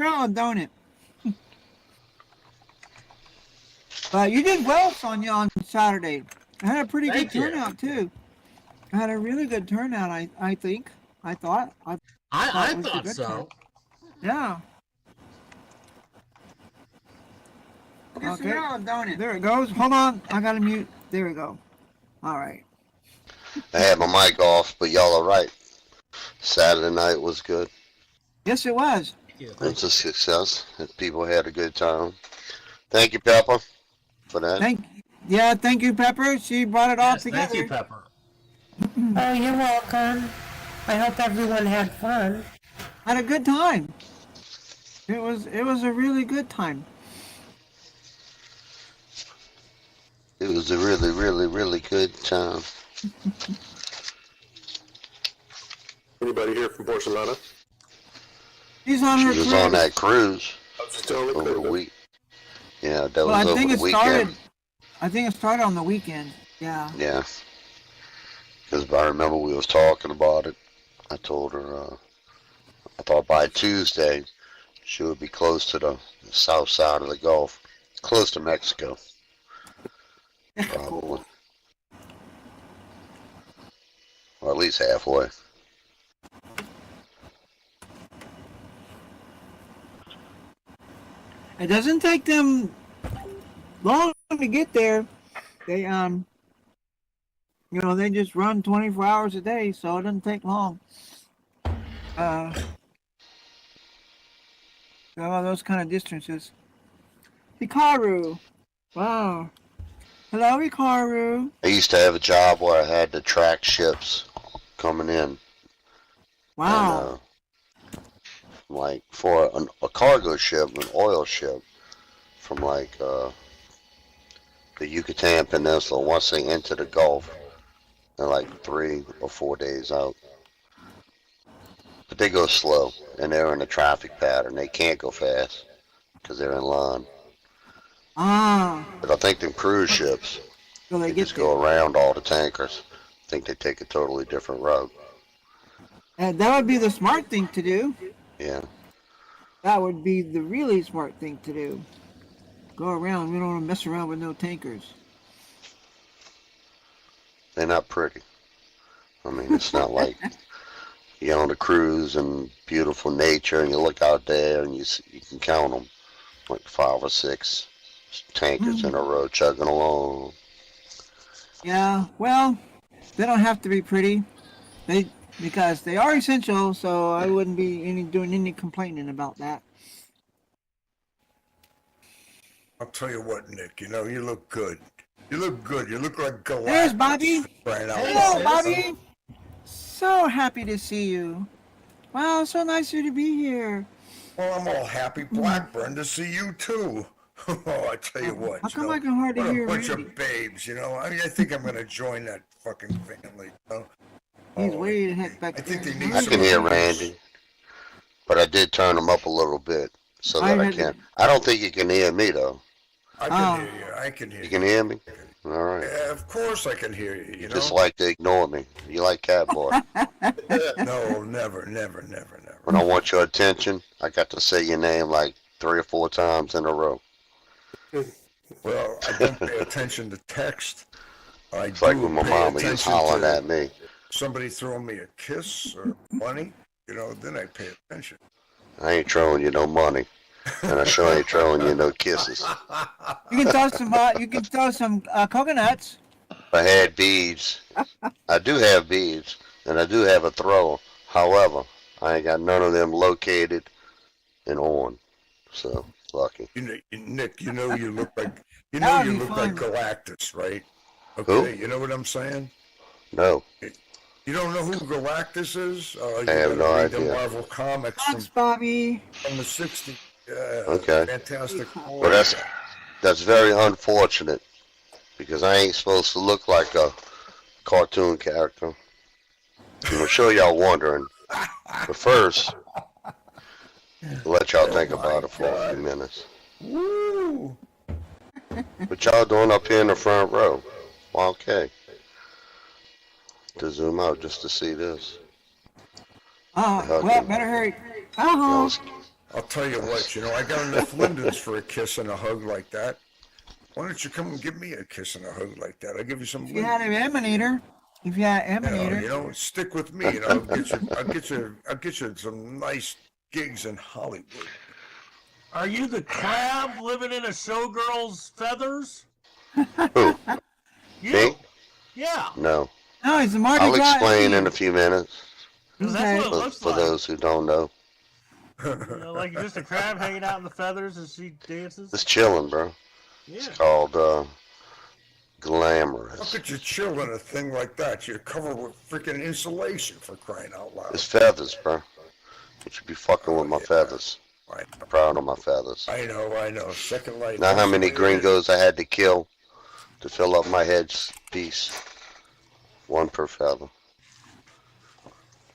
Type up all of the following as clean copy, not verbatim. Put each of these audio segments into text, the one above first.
around, don't it? But you did well, Sonia, on Saturday. I had a pretty good Thank you. turnout too. I had a really good turnout. I think. I thought. I thought I it was a thought good turn. so. Yeah. Okay. Around, don't it? There it goes. Hold on. I gotta mute. There we go. All right. I had my mic off, but y'all are right. Saturday night was good. Yes, it was. Thank you. It's a success. People had a good time. Thank you, Pepper, for that. Thank you, Pepper. She brought it all Yes, together. thank you, Pepper. Oh, you're welcome. I hope everyone had fun. Had a good time. It was a really good time. It was a really, really, really good time. Anybody here from Barcelona? She's on her She was cruise. on that cruise Still on the over the cruise. week. Yeah, that Well, was I over think the it weekend. started. I think it started on the weekend. Yeah. Yeah. Because I remember we was talking about it. I told her, I thought by Tuesday she would be close to the south side of the Gulf, close to Mexico, probably. Or at least halfway. It doesn't take them long to get there. They they just run 24 hours a day, so it doesn't take long. All those kind of distances. Hikaru. Wow. Hello, Hikaru. I used to have a job where I had to track ships coming in. Wow. And, like for a cargo ship, an oil ship, from like the Yucatan Peninsula, once they enter the Gulf, they're like 3 or 4 days out. But they go slow, and they're in a traffic pattern. They can't go fast because they're in line. Ah. But I think them cruise ships, So they they get just there. go around all the tankers. I think they take a totally different route. And that would be the smart thing to do. Yeah. That would be the really smart thing to do. Go around. We don't want to mess around with no tankers. They're not pretty. I mean, it's not like you're on a cruise and beautiful nature, and you look out there and you can count them, like 5 or 6 tankers in a row chugging along. Yeah, well, they don't have to be pretty. Because they are essential, so I wouldn't be doing any complaining about that. I'll tell you what, Nick, you look good. You look good. You look like Galactus. There's Bobby. Right out Hello, loud. Bobby. So happy to see you. Wow, so nice of you to be here. Well, I'm all happy, Blackburn, to see you too. Oh, I tell you what. How come I can hardly what a hear bunch Randy? of babes, I mean, I think I'm gonna join that fucking family. He's way the heck back I think there. they need I some can hear babes. Randy, but I did turn them up a little bit so I that I had- can. I don't think you can hear me though. I can hear you. I can hear You can hear me? All right. Yeah, of course I can hear you. You just like to ignore me. You like Catboy. No, never, never, never, never. When I want your attention, I got to say your name like 3 or 4 times in a row. Well, I don't pay attention to text. I It's like when my mama was attention hollering to at me. somebody throwing me a kiss or money, then I pay attention. I ain't throwing you no money, and I sure ain't throwing you no kisses. You can throw some coconuts. I had beads. I do have beads, and I do have a thrower. However, I ain't got none of them located and on. So lucky. Nick, you look like That would you be look fun. like Galactus, right? Who? Okay, you know what I'm saying? No, You don't know who Galactus is? Oh, you I have gotta no read the idea. Marvel comics Thanks, Bobby. from the '60s. Okay. Fantastic Four. well that's very unfortunate because I ain't supposed to look like a cartoon character. I'm sure y'all wondering, but first, I'll let y'all think about it for a few minutes. Woo! What y'all doing up here in the front row? Well, okay. To zoom out just to see this. Well, better hurry. Uh-huh. I'll tell you what, I got enough Lindens for a kiss and a hug like that. Why don't you come and give me a kiss and a hug like that? I'll give you some If you had an Lindens. emanator, if you had an emanator, Stick with me. I'll get you some nice gigs in Hollywood. Are you the crab living in a showgirl's feathers? Who? You? Me? Yeah. No. no, it's a Mardi I'll Gras explain Indian. in a few minutes 'Cause that's what it for, looks for like. those who don't know. Like just a crab hanging out in the feathers as she dances. It's chilling, bro. Yeah. It's called How glamorous. could you chill in a thing like that? You're covered with freaking insulation, for crying out loud. It's feathers, bro. You should be fucking with my feathers. Right. I'm proud of my feathers. I know. Second life. Know how that's many the way it is. gringos I had to kill to fill up my headpiece? One per feather.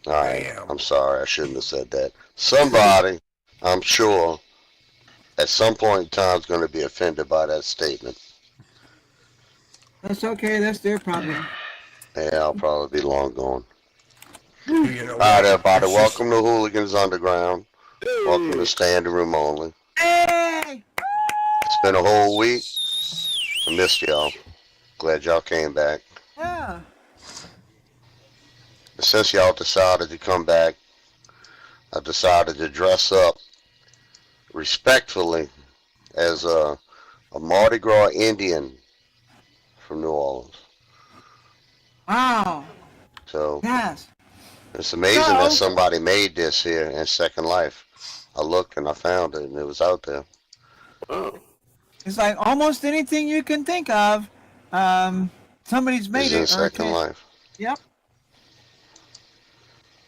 Alright, Damn. I'm sorry, I shouldn't have said that. Somebody, I'm sure, at some point in time is going to be offended by that statement. That's okay. That's their problem. Yeah, I'll probably be long gone. You know Alright, what? everybody, It's welcome to Hooligans Underground. Welcome to Standing Room Only. Hey! It's been a whole week. I missed y'all. Glad y'all came back. Yeah. Since y'all decided to come back, I decided to dress up respectfully as a Mardi Gras Indian from New Orleans. Wow. So Yes. it's amazing So- that somebody made this here in Second Life. I looked and I found it and it was out there. Oh, It's like almost anything you can think of. Somebody's made It's in it. Or Second can- Life. Yep.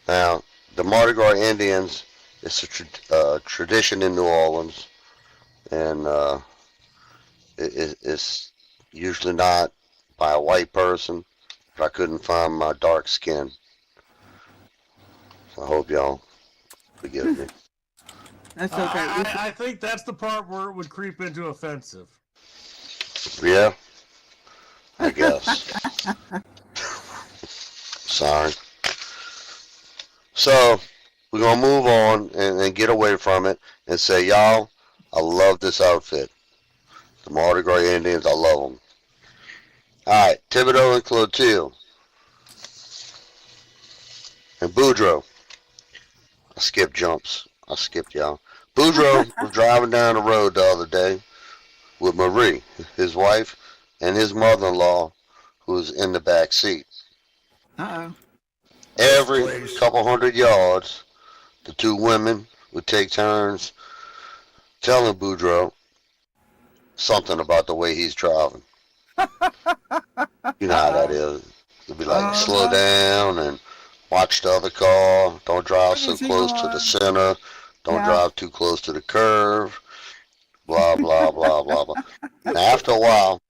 Now, the Mardi Gras Indians, it's a tradition in New Orleans, and it's usually not by a white person, but I couldn't find my dark skin. So I hope y'all forgive me. That's okay. I think that's the part where it would creep into offensive. Yeah? I guess. Sorry. So, we're going to move on and get away from it and say, y'all, I love this outfit. The Mardi Gras Indians, I love them. Alright, Thibodeau and Clotilde. And Boudreaux. I skipped jumps. I skipped y'all. Boudreaux was driving down the road the other day with Marie, his wife, and his mother-in-law, who was in the back seat. Uh-oh. Every Please. couple hundred yards, the two women would take turns telling Boudreaux something about the way he's driving. You know how that is. It'd be like, slow down and watch the other car. Don't drive so Easy close to on. the center. Don't Yeah. drive too close to the curve. Blah, blah, blah, blah, blah. And after a while,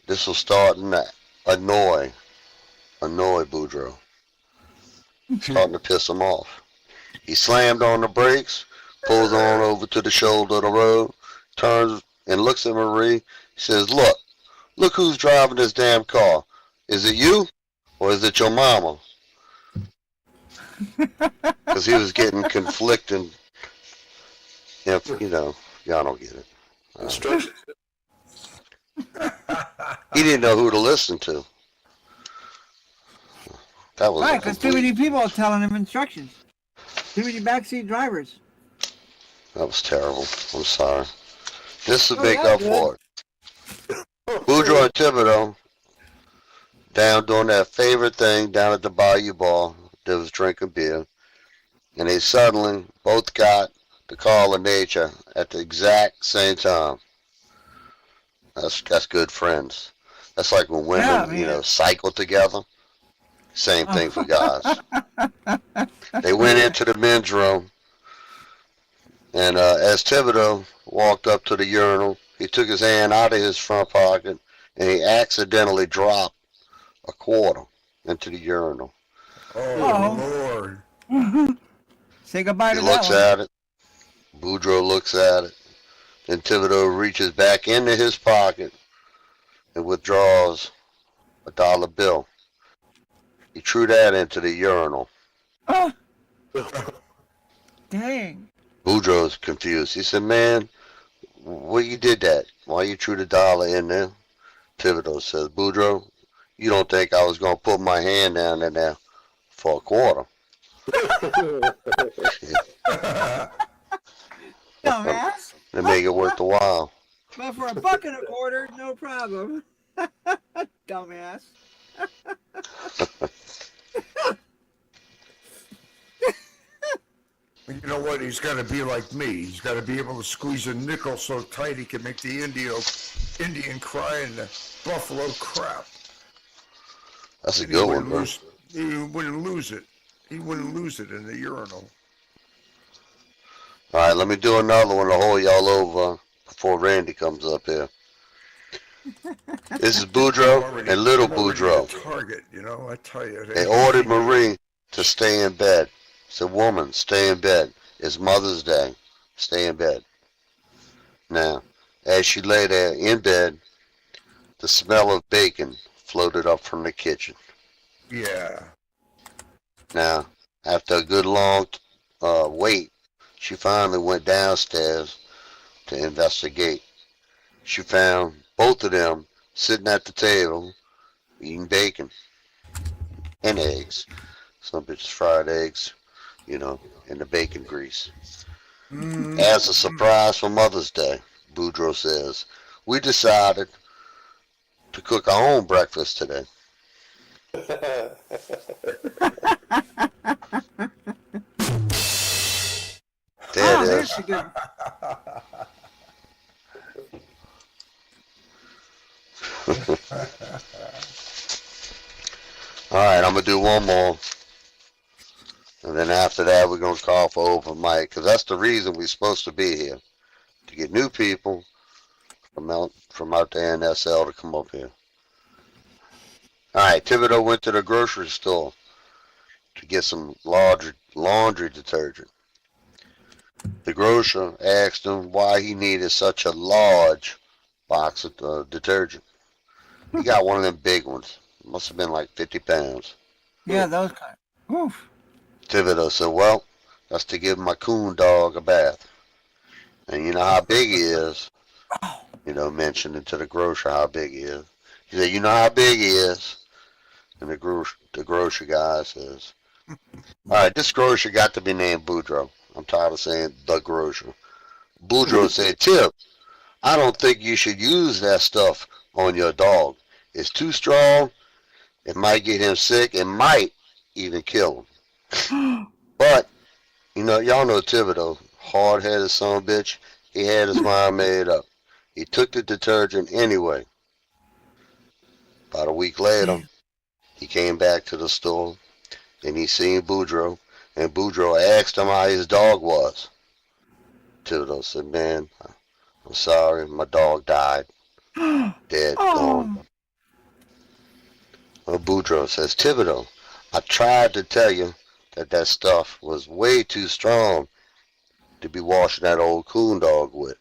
this will start to annoy Boudreaux. Starting to piss him off. He slammed on the brakes, pulls on over to the shoulder of the road, turns and looks at Marie. He says, look who's driving this damn car. Is it you or is it your mama? Because he was getting conflicting. If, y'all don't get it. instructions. He didn't know who to listen to. That was a Right, because too complete- many people are telling him instructions. Too many backseat drivers. That was terrible. I'm sorry. This will Oh, make yeah, up for it. Boudreaux and Thibodeau down doing that favorite thing down at the Bayou Bar. They was drinking beer. And they suddenly both got the call of nature at the exact same time. That's good friends. That's like when Yeah, women, man. cycle together. Same thing for guys. They went into the men's room, and as Thibodeau walked up to the urinal, he took his hand out of his front pocket, and he accidentally dropped a quarter into the urinal. Oh, Lord. Say goodbye He to looks that at it. Boudreaux looks at it. Then Thibodeau reaches back into his pocket and withdraws a dollar bill. He threw that into the urinal. one. Oh, dang. Boudreaux's confused. He said, man, what you did that? Why you threw the dollar in there? Thibodeau says, Boudreaux, you don't think I was going to put my hand down in there for a quarter? Dumbass. To make it worth the while. But for $1 and a quarter, no problem. Dumbass. You know what? He's got to be like me. He's got to be able to squeeze a nickel so tight he can make the Indian cry and the buffalo crap. That's a And good one, bro. He wouldn't lose it. He wouldn't lose it in the urinal. All right, let me do another one to hold y'all over before Randy comes up here. This is Boudreaux and little I'm already Boudreaux. a target, you know, I tell you. They ordered Marie to stay in bed. Said, woman, stay in bed. It's Mother's Day. Stay in bed. Now, as she lay there in bed, the smell of bacon floated up from the kitchen. Yeah. Now, after a good long wait, she finally went downstairs to investigate. She found both of them sitting at the table eating bacon and eggs. Some bitches fried eggs, you know, in the bacon grease. As a surprise for Mother's Day, Boudreaux says, we decided to cook our own breakfast today. There Oh, it there's is. a good. All right, I'm going to do one more. And then after that, we're going to call for open mic, because that's the reason we're supposed to be here, to get new people from out there in SL to come up here. All right, Thibodeau went to the grocery store to get some laundry detergent. The grocer asked him why he needed such a large box of detergent. He got one of them big ones. Must have been like 50 pounds. Yeah, those kind. Oof. Thibodeau said, well, that's to give my coon dog a bath. And you know how big he is. You know, mentioning to the grocer how big he is. He said, you know how big he is? And the grocery guy says, all right, this grocer got to be named Boudreaux. I'm tired of saying the grocer. Boudreaux said, Tip, I don't think you should use that stuff on your dog. It's too strong. It might get him sick. It might even kill him. But, you know, y'all know Thibodeau, hard-headed son of a bitch. He had his mind made up. He took the detergent anyway. About a week later, he came back to the store, and he seen Boudreaux, and Boudreaux asked him how his dog was. Thibodeau said, man, I'm sorry, my dog died. Dead, gone. Well, Boudreaux says, Thibodeau, I tried to tell you that stuff was way too strong to be washing that old coon dog with.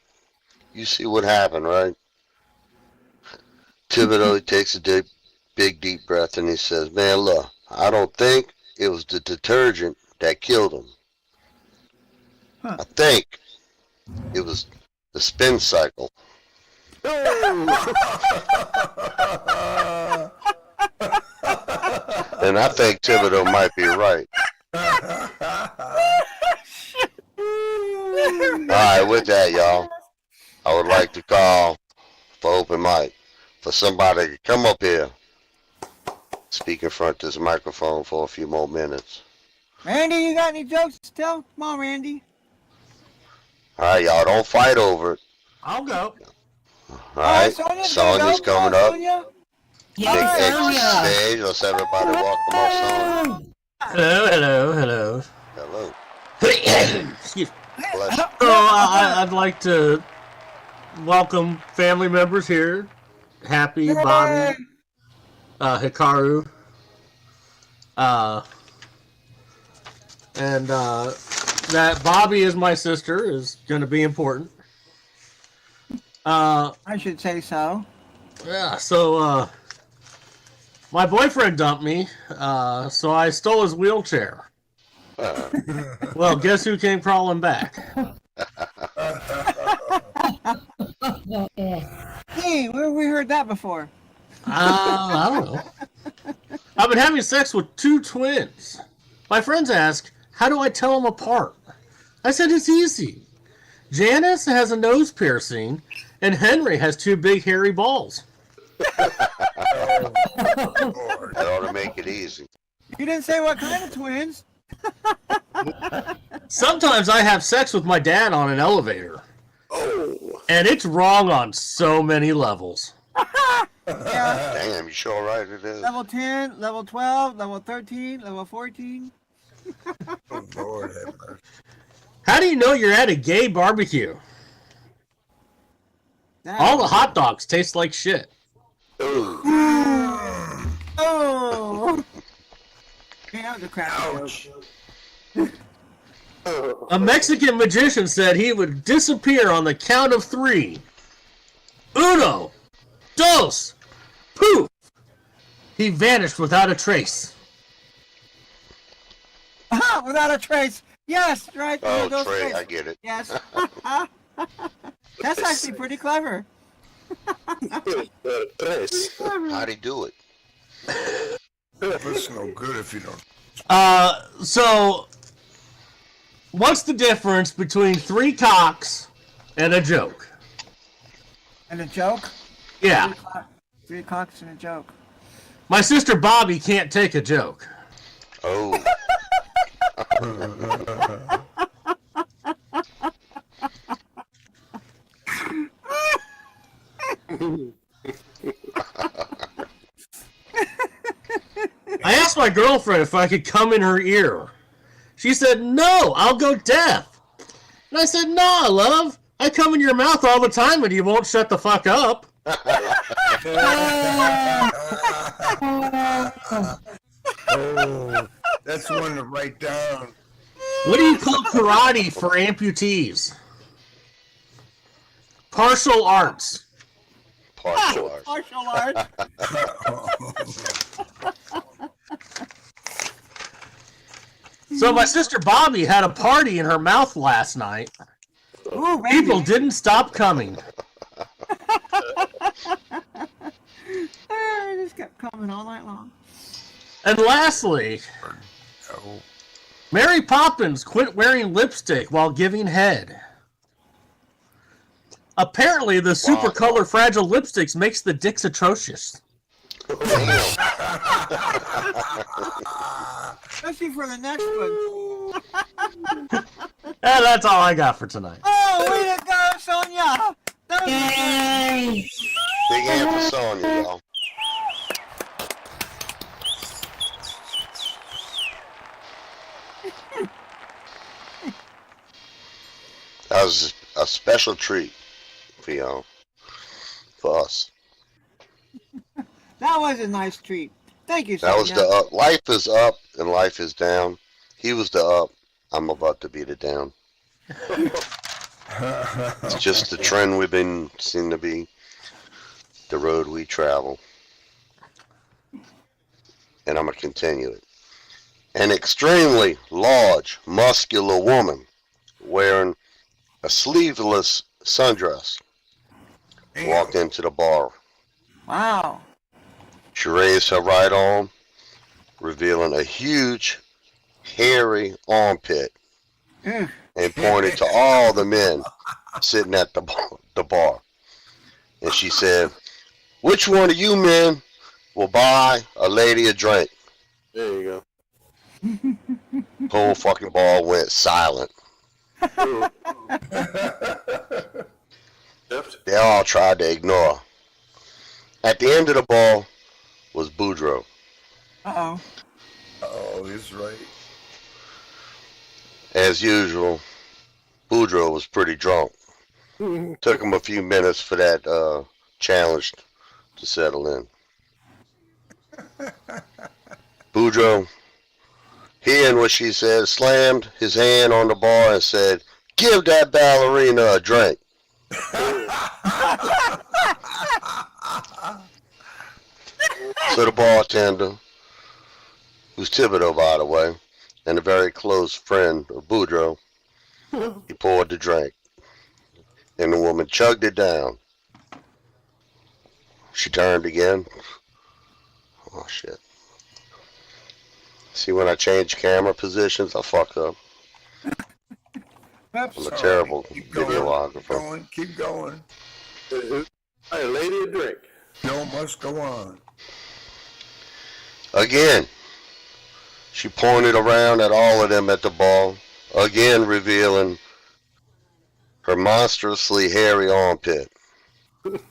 You see what happened, right? Thibodeau takes a big deep breath and he says, man, look, I don't think it was the detergent that killed him. I think it was the spin cycle. And I think Thibodeau might be right. Alright, with that, y'all, I would like to call for open mic for somebody to come up here, speak in front of this microphone for a few more minutes. Randy, you got any jokes to tell? Come on, Randy. Alright, y'all, don't fight over it. I'll go. Alright, Sonia's Sonia's gonna go. coming up. Sonia. Big Yes, exit Sonia. stage. Let's everybody welcome up Sonia. Hello. Hello. Excuse me. Bless you. So I'd like to welcome family members here. Happy, Bobby, Hikaru, and that Bobby is my sister is going to be important. I should say so. Yeah, so my boyfriend dumped me, so I stole his wheelchair. Well, guess who came crawling back? Hey, where have we heard that before? I don't know. I've been having sex with 2 twins. My friends ask, how do I tell them apart? I said it's easy. Janice has a nose piercing, and Henry has 2 big hairy balls. That ought to make it easy. You didn't say what kind of twins. Sometimes I have sex with my dad on an elevator, Oh, and it's wrong on so many levels. Yeah. Damn, you sure right it is. Level 10, level 12, level 13, level 14. Oh, Lord have mercy. How do you know you're at a gay barbecue? All the hot dogs taste like shit. oh, Oh! Yeah, that was a crap Ouch. joke. oh. A Mexican magician said he would disappear on the count of 3. Uno, dos, poof. He vanished without a trace. Ah, without a trace. Yes, right. Oh, those Trey, traces. I get it. Yes. That's actually pretty clever. Tres. How'd he do it? That's no good if you don't. So, what's the difference between 3 cocks and a joke? And a joke? Yeah, 3 cocks and a joke. my sister Bobby can't take a joke. Oh. I asked my girlfriend if I could come in her ear. She said, no, I'll go deaf. And I said, nah, love. I come in your mouth all the time and you won't shut the fuck up. Oh, that's one to write down. What do you call karate for amputees? Partial arts. Partial arts. Martial arts. So my sister Bobby had a party in her mouth last night. Ooh, People baby. didn't stop coming. It just kept coming all night long. And lastly, Oh, Mary Poppins quit wearing lipstick while giving head. Apparently, the super Wow. color fragile lipsticks makes the dicks atrocious. Damn. Especially for the next one. And that's all I got for tonight. Oh, way to go, Sonia! That was Yay! Big hand for Sonya, y'all. That was a special treat for y'all. For us. That was a nice treat. Thank you, That Sonia. was the up. Life is up and life is down. He was the up. I'm about to be the down. It's just the trend we've been seem to be. The road we travel. And I'm going to continue it. An extremely large, muscular woman wearing a sleeveless sundress walked into the bar. Wow. She raised her right arm, revealing a huge, hairy armpit, Ugh. and pointed to all the men sitting at the bar. And she said, which one of you men will buy a lady a drink? There you Whole fucking bar went silent. go. Left. They all tried to ignore her. At the end of the bar was Boudreaux. Uh-oh. Oh, he's right. As usual, Boudreaux was pretty drunk. Took him a few minutes for that challenge to settle in. Boudreaux, hearing what she said, slammed his hand on the bar and said, give that ballerina a drink. So the bartender, who's Thibodeau by the way, and a very close friend of Boudreaux, he poured the drink. And the woman chugged it down. She turned again. Oh, shit. See, when I change camera positions, I fuck up. I'm a terrible Keep going. videographer. Keep going. Hey, lady, a drink. Show must go on. Again, she pointed around at all of them at the bar, again revealing her monstrously hairy armpit.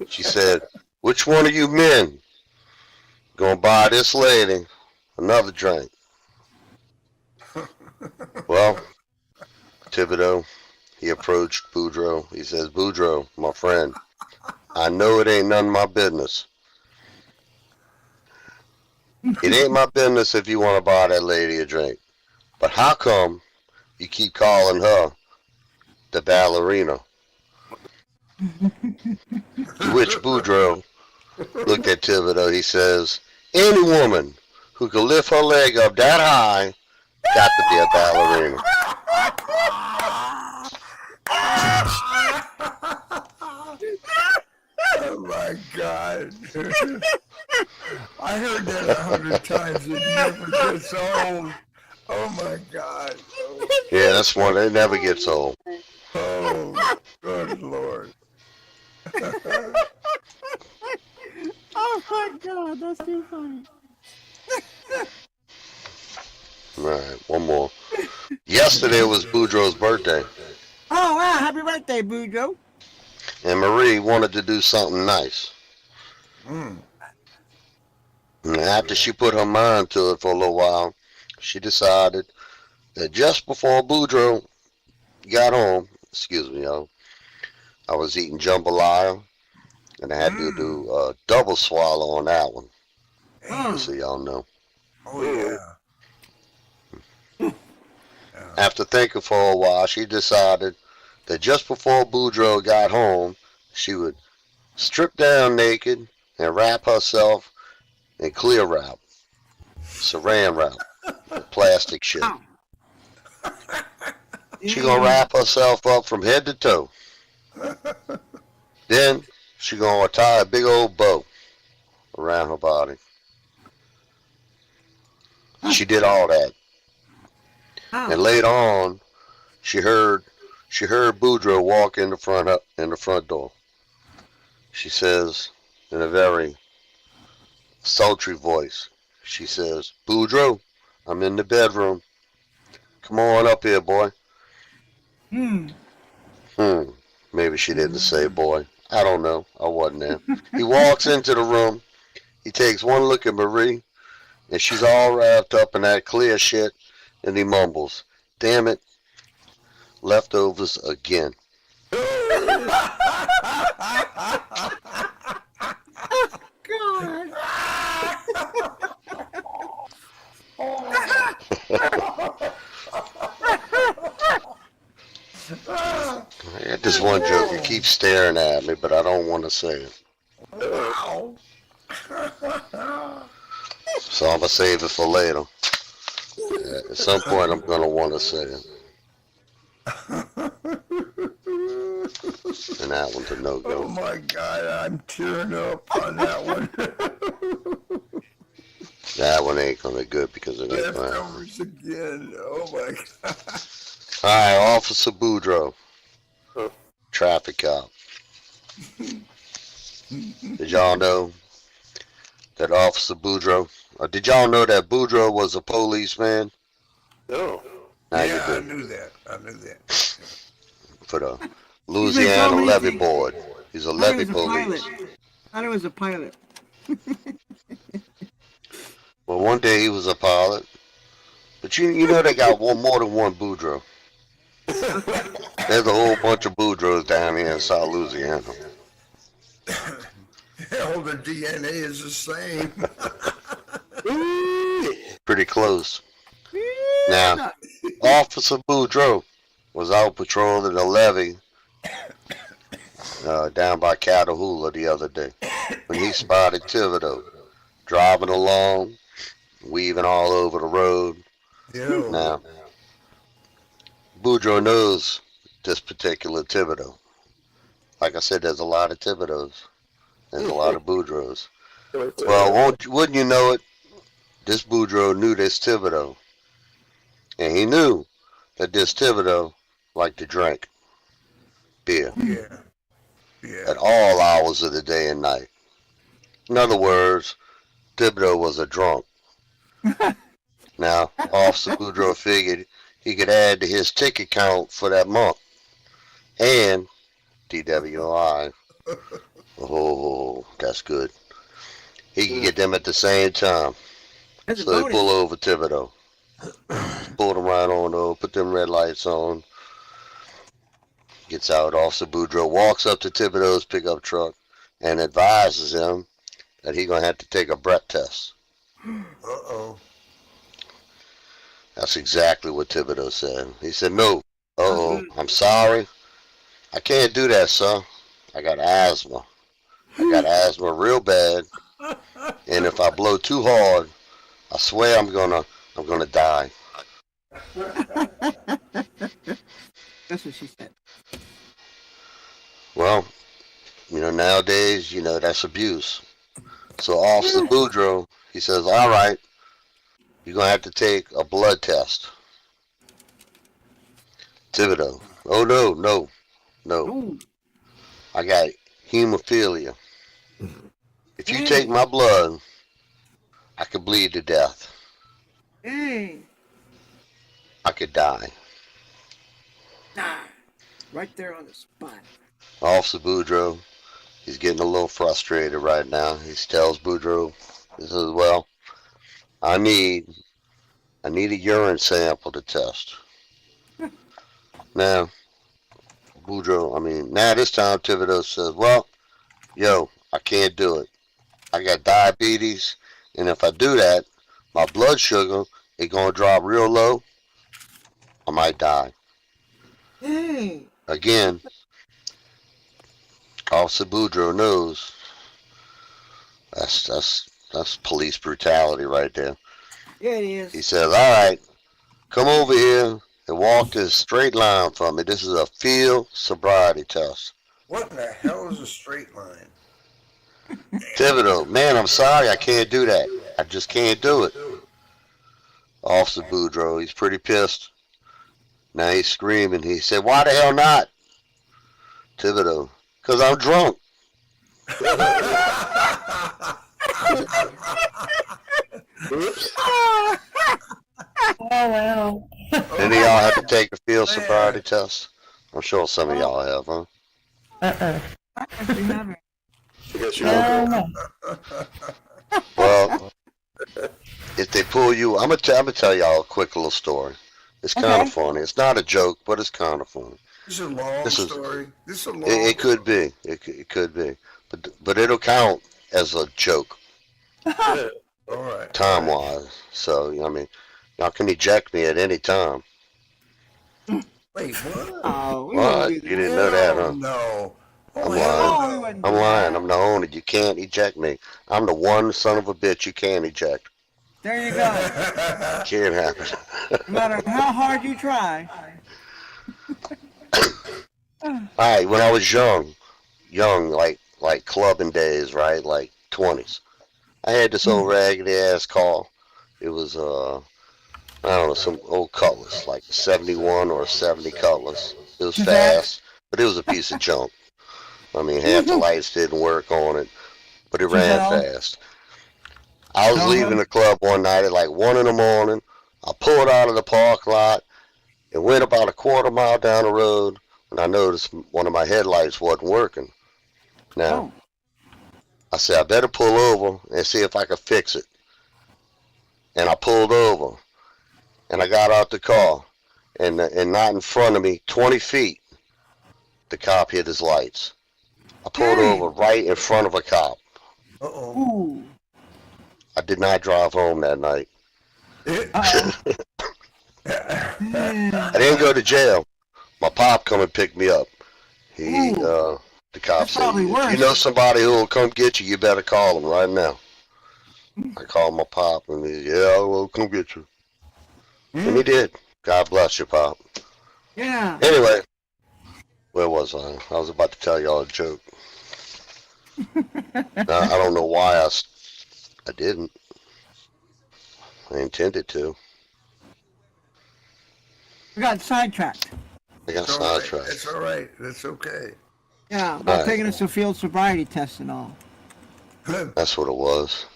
She said, "Which one of you men gonna buy this lady another drink?" Well, Thibodeau, he approached Boudreaux. He says, "Boudreaux, my friend, I know it ain't none of my business. It ain't my business if you want to buy that lady a drink. But how come you keep calling her the ballerina?" To which Boudreaux looked at Thibodeau. He says, "Any woman who can lift her leg up that high got to be a ballerina." Oh my God. I heard that 100 times. It never gets old. Oh my God. Yeah, that's one that never gets old. Oh, good Lord. Oh my God, that's too funny. All right, one more. Yesterday was Boudreaux's birthday, Oh wow, happy birthday, Boudreaux. and Marie wanted to do something nice. And after she put her mind to it for a little while, she decided that just before Boudreaux got home, excuse me, y'all, I was eating jambalaya, and I had to do a double swallow on that one, just so y'all know. Oh yeah. After thinking for a while, she decided that just before Boudreaux got home, she would strip down naked and wrap herself in clear wrap, saran wrap, plastic shit. She gonna wrap herself up from head to toe. Then she gonna tie a big old bow around her body. She did all that. And later on, she heard Boudreaux walk in the front door. She says, in a very sultry voice, she says, "Boudreaux, I'm in the bedroom. Come on up here, boy." Maybe she didn't say boy. I don't know. I wasn't there. He walks into the room. He takes one look at Marie, and she's all wrapped up in that clear shit, and he mumbles, "Damn it, leftovers again." God. I got this one joke. You keep staring at me, but I don't want to say it. Wow. So I'm going to save it for later. At some point, I'm going to want to say it. And that one's a no-go. Oh my God, I'm tearing up on that one. That one ain't going to be good because it ain't going to happen. Leftovers again. Oh my God. All right, Officer Boudreaux. Traffic cop. Did y'all know that Officer Boudreaux, or did y'all know that Boudreaux was a policeman? No. Now Yeah, I you do. knew that. I knew that. For the Louisiana many Levy things. Board. He's a I thought levy it was a police. pilot. I thought it was a pilot. Well, one day he was a pilot. But you know they got more than one Boudreaux. There's a whole bunch of Boudreaux down here in South Louisiana. Hell, the DNA is the same. Pretty close. Now, Officer Boudreaux was out patrolling the levee down by Catahoula the other day when he spotted Thibodeau driving along, weaving all over the road, Yeah. Now, Boudreaux knows this particular Thibodeau. Like I said, there's a lot of Thibodeaus. There's a lot of Boudreaux. Well, wouldn't you know it? This Boudreaux knew this Thibodeau. And he knew that this Thibodeau liked to drink beer Yeah. Yeah. at all hours of the day and night. In other words, Thibodeau was a drunk. Now, Officer Boudreaux figured he could add to his ticket count for that month. And DWI. Oh, that's good. He could get them at the same time. That's a So they bonus. pull over Thibodeau. Pull them right on over, put them red lights on. Gets out. Officer Boudreaux walks up to Thibodeau's pickup truck and advises him that he's going to have to take a breath test. Uh-oh. That's exactly what Thibodeau said. He said, no. I'm sorry. I can't do that, sir. I got asthma. I got asthma real bad. And if I blow too hard, I swear I'm gonna die. That's what she said. Well, nowadays, that's abuse. So Officer Boudreaux, he says, all right, you're going to have to take a blood test. Thibodeau, oh, no. Ooh. I got hemophilia. If you take my blood, I could bleed to death. Hey. I could die. Nah. Right there on the spot. Officer Boudreaux, he's getting a little frustrated right now. He tells Boudreaux, he says, well, I need a urine sample to test. Now, now this time Thibodeau says, well, I can't do it. I got diabetes, and if I do that, my blood sugar is going to drop real low. I might die. Hey. Again, Officer Boudreaux knows that's police brutality right there. Yeah, it is. He says, all right, come over here and walk this straight line for me. This is a field sobriety test. What in the hell is a straight line? Thibodeau, man, I'm sorry, I can't do that. I just can't do it. Officer Boudreaux, he's pretty pissed. Now he's screaming. He said, why the hell not? Thibodeau, because I'm drunk. Oops. Oh, wow. Any of y'all have to take a field sobriety test? I'm sure some of y'all have, huh? I actually haven't. I guess you No, know. no. Well, if they pull you, I'm gonna tell y'all a quick little story. It's kind Okay. of funny. It's not a joke, but it's kind of funny. This is a long This is- story. This is a long It could be. It could be. But it'll count as a joke Yeah. All right. time wise. So y'all can eject me at any time. Wait, what? Oh, we What? wouldn't You do didn't that. know that, huh? No. I'm Oh, lying. hell Oh, we no. wouldn't I'm do lying. that. I'm the owner. You can't eject me. I'm the one son of a bitch you can't eject. There you go. Can't happen. No matter how hard you try. All right, when I was young, like clubbing days, right, like 20s, I had this old raggedy ass car. It was I don't know, some old Cutlass, like a 71 or a 70 Cutlass. It was fast, but it was a piece of junk. Half the lights didn't work on it, but it ran fast. I was leaving the club one night at like 1 in the morning. I pulled out of the park lot and went about a quarter mile down the road when I noticed one of my headlights wasn't working. Now, I said, I better pull over and see if I can fix it. And I pulled over, and I got out the car, and not in front of me, 20 feet, the cop hit his lights. I pulled Dang. over right in front of a cop. Uh-oh. Ooh. I did not drive home that night. Uh-oh. I didn't go to jail. My pop come and pick me up. The cop That's said, probably if worse. you know somebody who will come get you, you better call them right now. I called my pop, and he said, yeah, I will come get you. And he did. God bless you, Pop. Yeah. Anyway, where was I? I was about to tell y'all a joke. I don't know why I didn't. I intended to. We got sidetracked. I got It's all right. sidetracked. It's all right. That's okay. Yeah, about Right. taking us to field sobriety tests and all. That's what it was.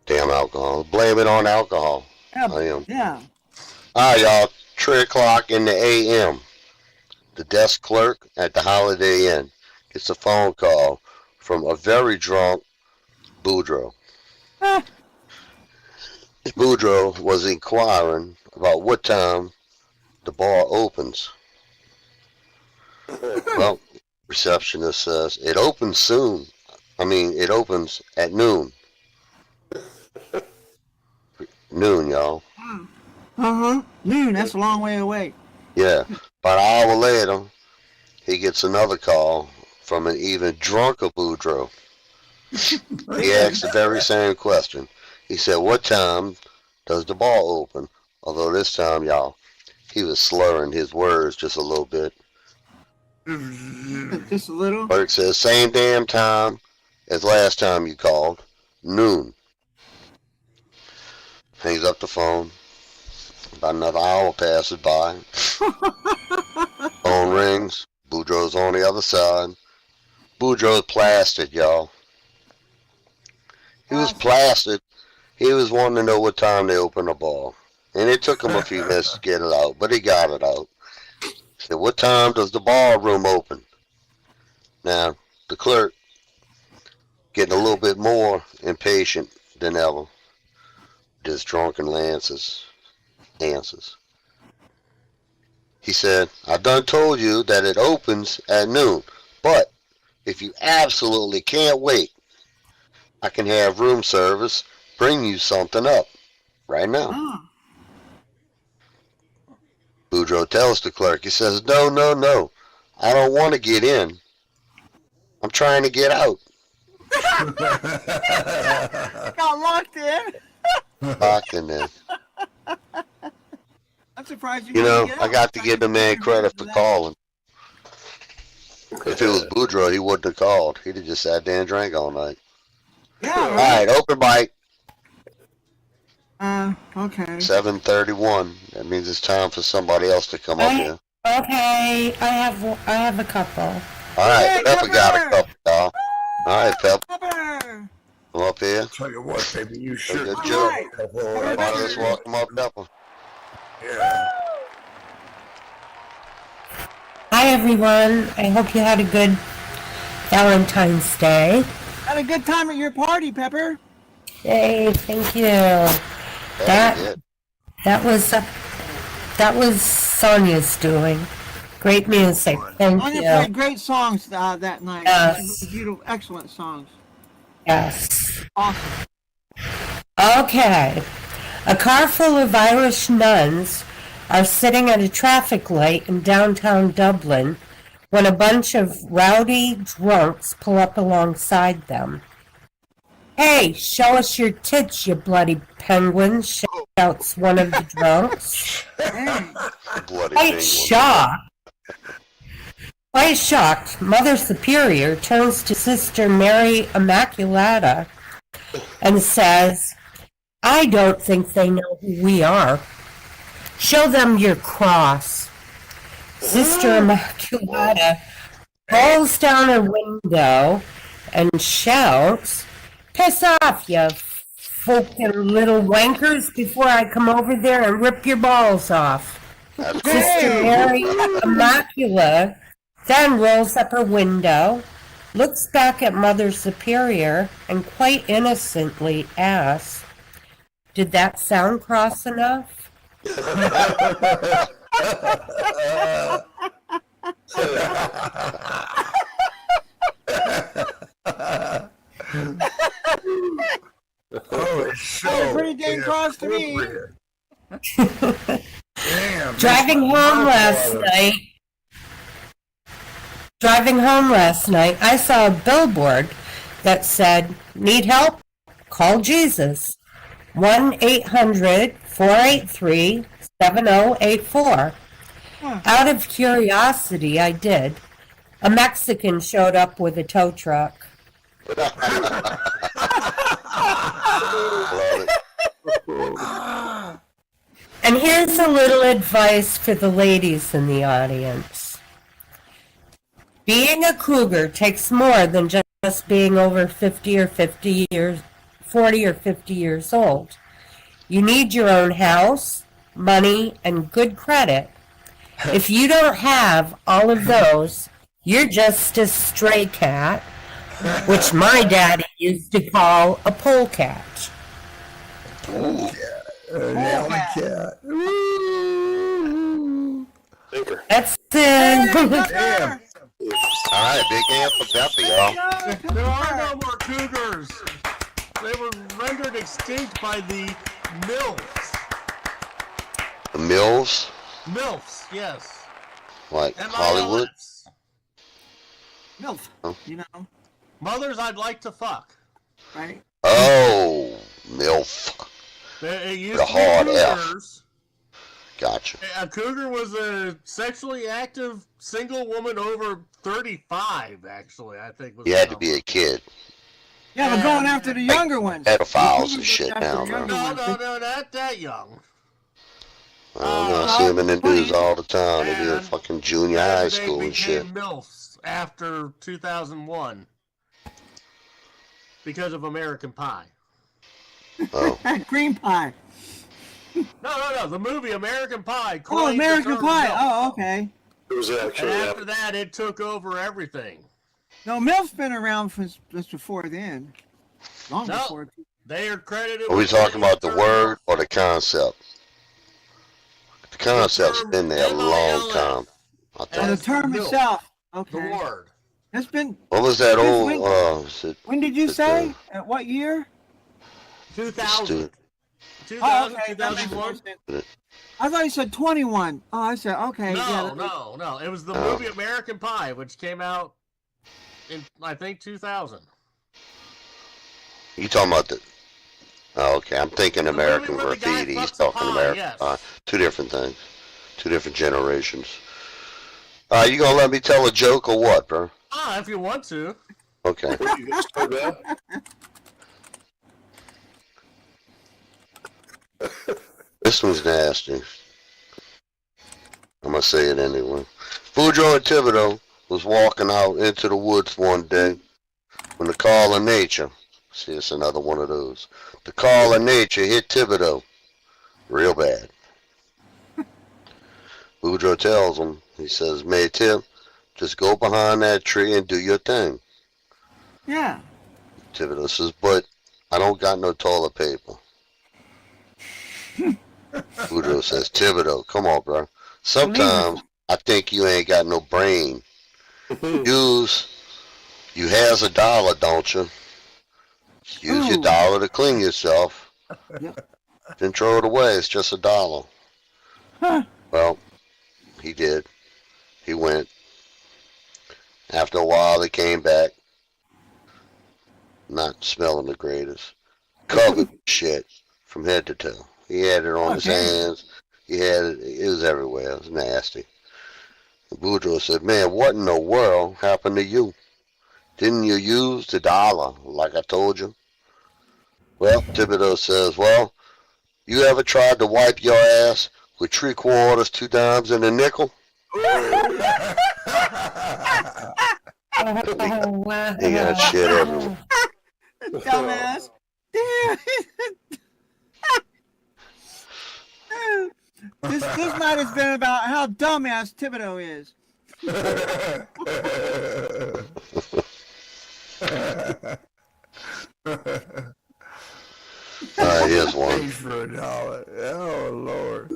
Damn alcohol. Blame it on alcohol. Yeah. I am. Yeah. Alright, y'all. 3 o'clock in the a.m. The desk clerk at the Holiday Inn gets a phone call from a very drunk Boudreaux. Ah. Boudreaux was inquiring about what time the bar opens. Well, receptionist says it opens soon. It opens at noon. Noon, y'all. Uh-huh. Noon, that's a long way away. Yeah. About an hour later, he gets another call from an even drunker Boudreaux. He asked the very same question. He said, what time does the bar open? Although this time, y'all, he was slurring his words just a little bit. Just a little. Clerk says, same damn time as last time you called. Noon. Hangs up the phone. About another hour passes by. Phone rings. Boudreaux's on the other side. Boudreaux's plastered, y'all. He was plastered. He was wanting to know what time they open the bar. And it took him a few minutes to get it out, but he got it out. He said, what time does the bar room open? Now, the clerk, getting a little bit more impatient than ever. Just drunken answers. He said, I done told you that it opens at noon, but if you absolutely can't wait, I can have room service bring you something up right now. Ah. Boudreaux tells the clerk, he says, no, I don't want to get in. I'm trying to get out. Got locked in. Locked in there. I'm surprised you You know, didn't get I out. got to give the man credit for that. calling. If it was Boudreaux, he wouldn't have called. He'd have just sat there and drank all night. Yeah, All right. right, open mic, Okay. 7:31. That means it's time for somebody else to come up here. Okay, I have a couple. All right, Hey, Pepper got a Pepper! couple, y'all. All right, Pepper, Pepper! come up here. Tell you what, baby, you should. Good All job. right. Everybody, let's welcome up Pepper. Yeah. Hi, everyone. I hope you had a good Valentine's Day. Had a good time at your party, Pepper. Yay, thank you. Yeah, That was Sonia's doing. Great music. Thank Anya you. played great songs that night. Yes. Beautiful, excellent songs. Yes. Awesome. Okay. A car full of Irish nuns are sitting at a traffic light in downtown Dublin when a bunch of rowdy drunks pull up alongside them. Hey, show us your tits, you bloody penguins, shouts one of the drunks. Hey. bloody Quite penguin. shocked, Mother Superior turns to Sister Mary Immaculata and says, I don't think they know who we are. Show them your cross. Sister Immaculata rolls down her window and shouts, piss off, you fucking little wankers, before I come over there and rip your balls off. That's Sister cool. Mary Immaculata then rolls up her window, looks back at Mother Superior, and quite innocently asks, did that sound cross enough? Oh, it's so Sounded pretty dang cross to me. inappropriate. Damn. Driving home last night, I saw a billboard that said, need help? Call Jesus. 1-800 483-7084. Out of curiosity, I did. A Mexican showed up with a tow truck. Love it. And here's a little advice for the ladies in the audience. Being a cougar takes more than just being over 40 or 50 years old. You need your own house, money, and good credit. If you don't have all of those, you're just a stray cat, which my daddy used to call a polecat. Alley cat. Thinker. That's it. Damn. All right, big hand for Peppy, y'all. There are no more cougars. They were rendered extinct by the MILFs. The Mills, MILFs, yes. like Hollywood. MILFs. MILF, Oh. you know, Mothers I'd like to fuck. right? Oh, MILF. It used The to hard be F. cougars. Gotcha. A cougar was a sexually active single woman over 35, actually, I think. Was You the had to number. be a kid. Yeah, we're going after the younger ones. Pedophiles and We're shit going after now, the bro. younger No, ones. not that young. I don't know. I see them in the news all the time. They do And- fucking junior high And school they and shit. became MILFs after 2001 because of American Pie. Oh, Green pie. No, the movie American Pie. Oh, coined the American term Pie. MILF. Oh, okay. It was And actually after that, it took over everything. No, MILF's been around just before then. Long No. before. They are credited. are we with talking about the term word or the concept? The concept's term been there a long MILF. time. I And the thought. That's term MILF. itself. The Okay. word. It's been. What was that Since old? when? Is it When did you It's, say? At what year? 2000. Stu- 2000, Oh, okay. That makes more 2001. sense. I thought you said 21. Oh, I said okay. yeah, No. It was the Oh. movie American Pie, which came out in, I think, 2000. You talking about the? Oh, okay. I'm thinking The American movie where the guy Graffiti. He's fucks a talking pie, American yes. Pie. Two different things. Two different generations. You gonna let me tell a joke or what, bro? If you want to. Okay. What, you just said that? This one's nasty. I'm gonna say it anyway. Boudreaux and Thibodeau was walking out into the woods one day when the call of nature. See, it's another one of those. The call of nature hit Thibodeau real bad. Boudreaux tells him, he says, "May Tip, just go behind that tree and do your thing." Yeah. Thibodeau says, "But I don't got no toilet paper." Boudreaux says, "Thibodeau, come on, bro. Sometimes I think you ain't got no brain. You has a dollar, don't you? Use your Ooh. dollar to clean yourself. Yep. Then throw it away. It's just a dollar." Huh. Well, he did. He went. After a while, he came back. Not smelling the greatest. Covered with shit from head to toe. He had it on his Okay. hands. He had it. It was everywhere. It was nasty. And Boudreaux said, "Man, what in the world happened to you? Didn't you use the dollar like I told you?" Well, Thibodeau says, "Well, you ever tried to wipe your ass with 3/4, 2 dimes, and a nickel?" Oh, wow. He got shit everywhere. Dumbass. Damn. This night has been about how dumbass Thibodeau is. Here's one. Pays for a dollar. Oh, Lord.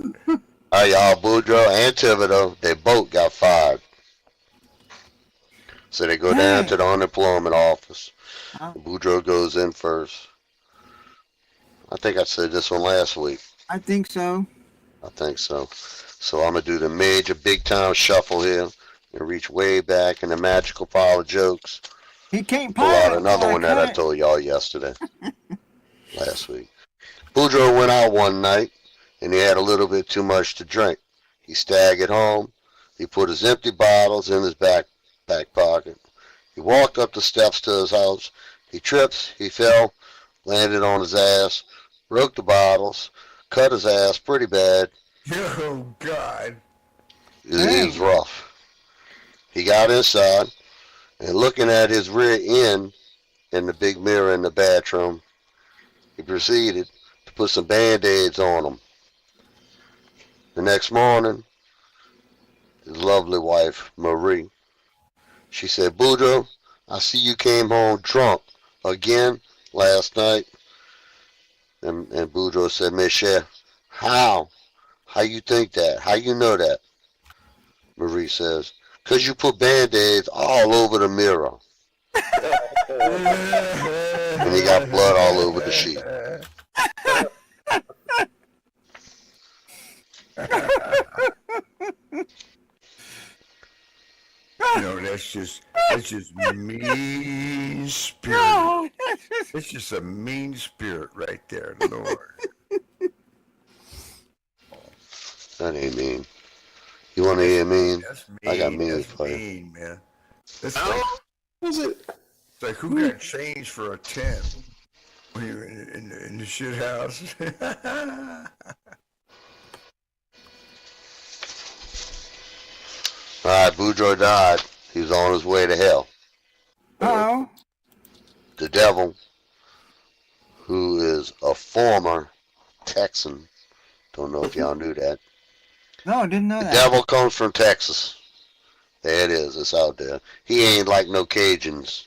Y'all, Boudreaux and Thibodeau, they both got fired. So they go down Hey. to the unemployment office. Huh? Boudreaux goes in first. I think I said this one last week. I think so. I think so. So I'm going to do the major big time shuffle here and reach way back in the magical pile of jokes. He can't Pull out pirate. another one that I told y'all yesterday. Last week. Boudreaux went out one night and he had a little bit too much to drink. He staggered home. He put his empty bottles in his back pocket. He walked up the steps to his house. He tripped, he fell, landed on his ass, broke the bottles, cut his ass pretty bad. Oh, God. It was rough. He got inside, and looking at his rear end in the big mirror in the bathroom, he proceeded to put some Band-Aids on him. The next morning, his lovely wife, Marie, she said, Boudreaux, I see you came home drunk again last night. And Boudreaux said, Michelle, how? How you think that? How you know that? Marie says, because you put Band-Aids all over the mirror. And he got blood all over the sheet. You know, that's just mean spirit. It's just a mean spirit right there, Lord. That ain't mean. You want to hear mean? That's mean. I got mean That's for you. mean, man. That's How is it? it's like who got changed for a 10 when you're in the shit house? Alright, Boudreaux died. He was on his way to hell. Oh. The devil, who is a former Texan, don't know if y'all knew that. No, didn't know The that. devil comes from Texas. There it is. It's out there. He ain't like no Cajuns.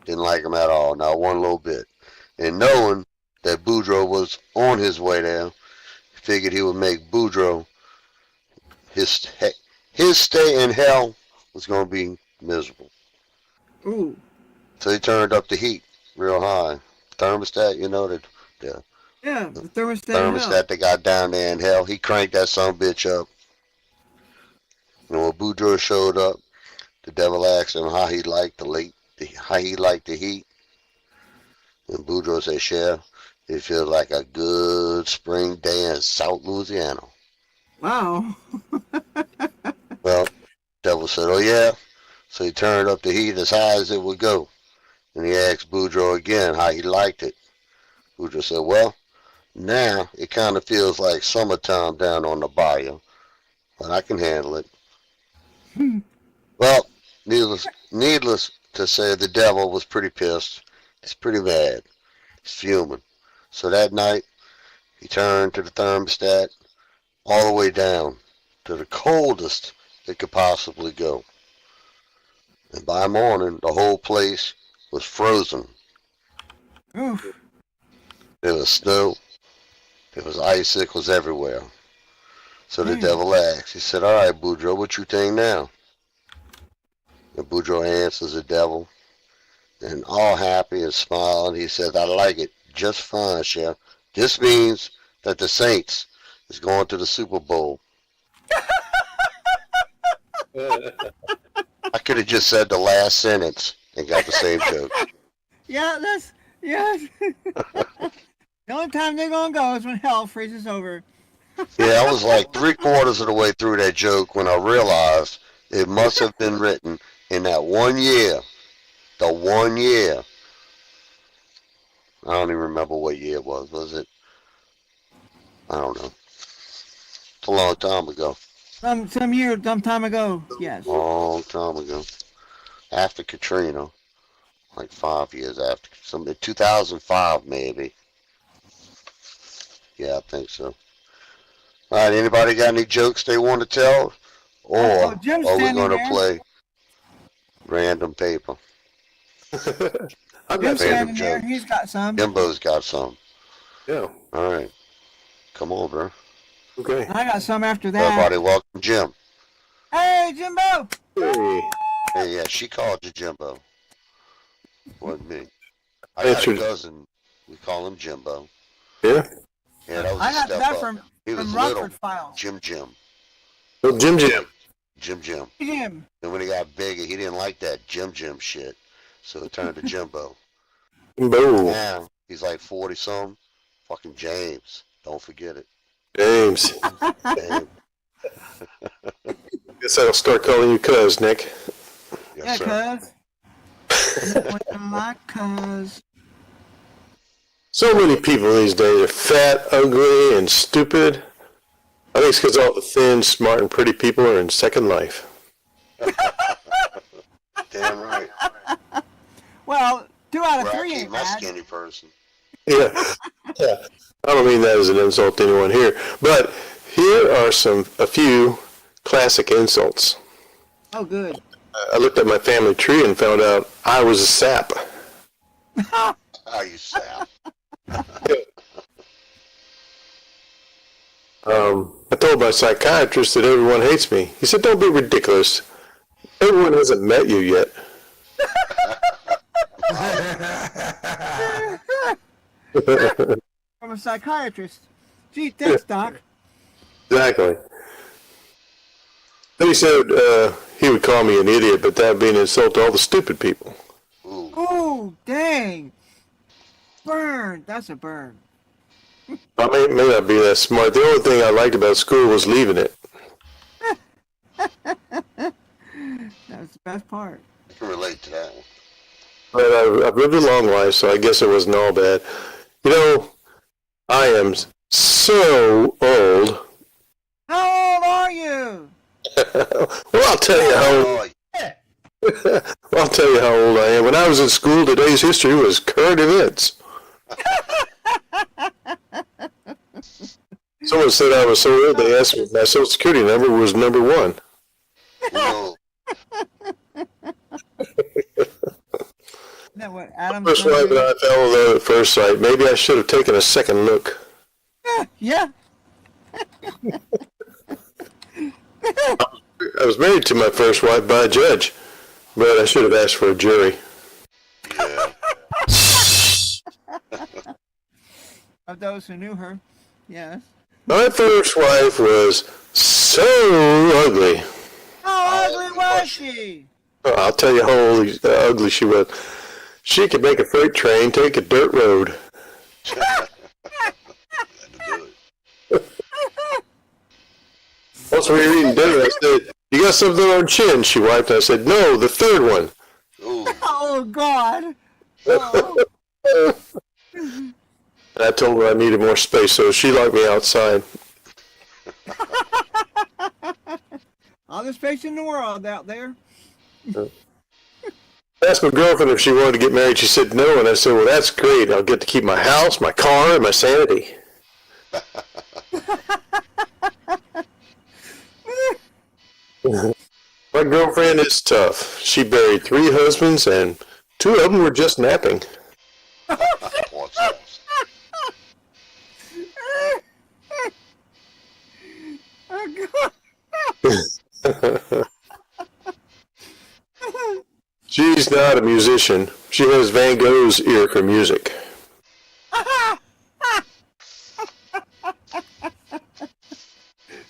Didn't like him at all. Not one little bit. And knowing that Boudreaux was on his way there, he figured he would make Boudreaux his stay in hell was going to be miserable. Ooh. So he turned up the heat real high. Thermostat, you know, the Yeah, the thermostat. thermostat that got down there in hell. He cranked that son of a bitch up. And when Boudreaux showed up, the devil asked him how he liked the heat. And Boudreaux said, Chef, it feels like a good spring day in South Louisiana. Wow. Well, devil said, oh yeah? So he turned up the heat as high as it would go. And he asked Boudreaux again how he liked it. Boudreaux said, well, now it kind of feels like summertime down on the bayou, but I can handle it. Well, needless to say, the devil was pretty pissed. He's pretty mad. He's fuming. So that night, he turned to the thermostat all the way down to the coldest it could possibly go. And by morning, the whole place was frozen. Oof. There was snow. There was icicles everywhere. So the Hmm. devil asked, he said, all right, Boudreaux, what you think now? And Boudreaux answers the devil, and all happy and smiling, he says, I like it just fine, Chef. This means that the Saints is going to the Super Bowl. I could have just said the last sentence and got the same joke. Yeah, the only time they're gonna go is when hell freezes over. Yeah, I was like 3/4 of the way through that joke when I realized it must have been written in that 1 year. The 1 year. I don't even remember what year it was. Was it? I don't know. It's a long time ago. Some time ago. Yes. Long time ago. After Katrina. Like 5 years after. 2005 maybe. Yeah, I think so. All right, anybody got any jokes they want to tell? Or Oh, Jim's are we standing going to there. play random paper? I've Jim's got Random standing there. jokes. He's got some. Jimbo's got some. Yeah. All right. Come on, bro. Okay. I got some after that. Everybody welcome Jim. Hey, Jimbo. Hey. Hey, yeah, she called you Jimbo. Wasn't me. I got a Answered. cousin. We call him Jimbo. Yeah. Yeah, that was I a got step that up. from He was Rockford little. Files. Jim. Oh, Jim. Jim. Jim. And when he got bigger, he didn't like that Jim shit. So it turned to Jimbo. Boom. Now, he's like 40 something. Fucking James. Don't forget it. James. Damn. Guess I'll start calling you Cuz, Nick. Yes, Yeah, sir. cuz. What you like, cuz. So many people these days are fat, ugly, and stupid. I think it's because all the thin, smart, and pretty people are in Second Life. Damn right. Well, 2 out of Where I 3 keep ain't my bad. skinny person. Yeah. Yeah. I don't mean that as an insult to anyone here, but here are a few classic insults. Oh, good. I looked at my family tree and found out I was a sap. How you sap? I told my psychiatrist that everyone hates me. He said, "Don't be ridiculous. Everyone hasn't met you yet." From a psychiatrist. Gee, thanks, Doc. Exactly. Then he said he would call me an idiot, but that would be an insult to all the stupid people. Ooh. Oh, dang. Burn. That's a burn. I may not be that smart. The only thing I liked about school was leaving it. That was the best part. I can relate to that one. But I've lived a long life, so I guess it wasn't all bad. You know, I am so old. How old are you? Well, I'll tell you how old. Oh, I'll tell you how old I am. When I was in school, today's history was current events. Someone said I was so old, they asked me if my social security number was number 1. no. Isn't that what Adam's First gonna wife do? and I fell in love at first sight. Maybe I should have taken a second look. Yeah. I was married to my first wife by a judge, but I should have asked for a jury. Yeah. Of those who knew her. Yes. My first wife was so ugly. How ugly was she? Oh, I'll tell you how ugly she was. She could make a freight train take a dirt road. Had to do it. Once we were eating dinner, I said, "You got something on your chin?" She wiped. I said, "No, the third one." Ooh. Oh, God. Oh. And I told her I needed more space, so she locked me outside. All the space in the world out there. I asked my girlfriend if she wanted to get married. She said no, and I said, "Well, that's great. I'll get to keep my house, my car, and my sanity." My girlfriend is tough. She buried 3 husbands, and 2 of them were just napping. What's else? Oh, God. She's not a musician. She has Van Gogh's ear for music.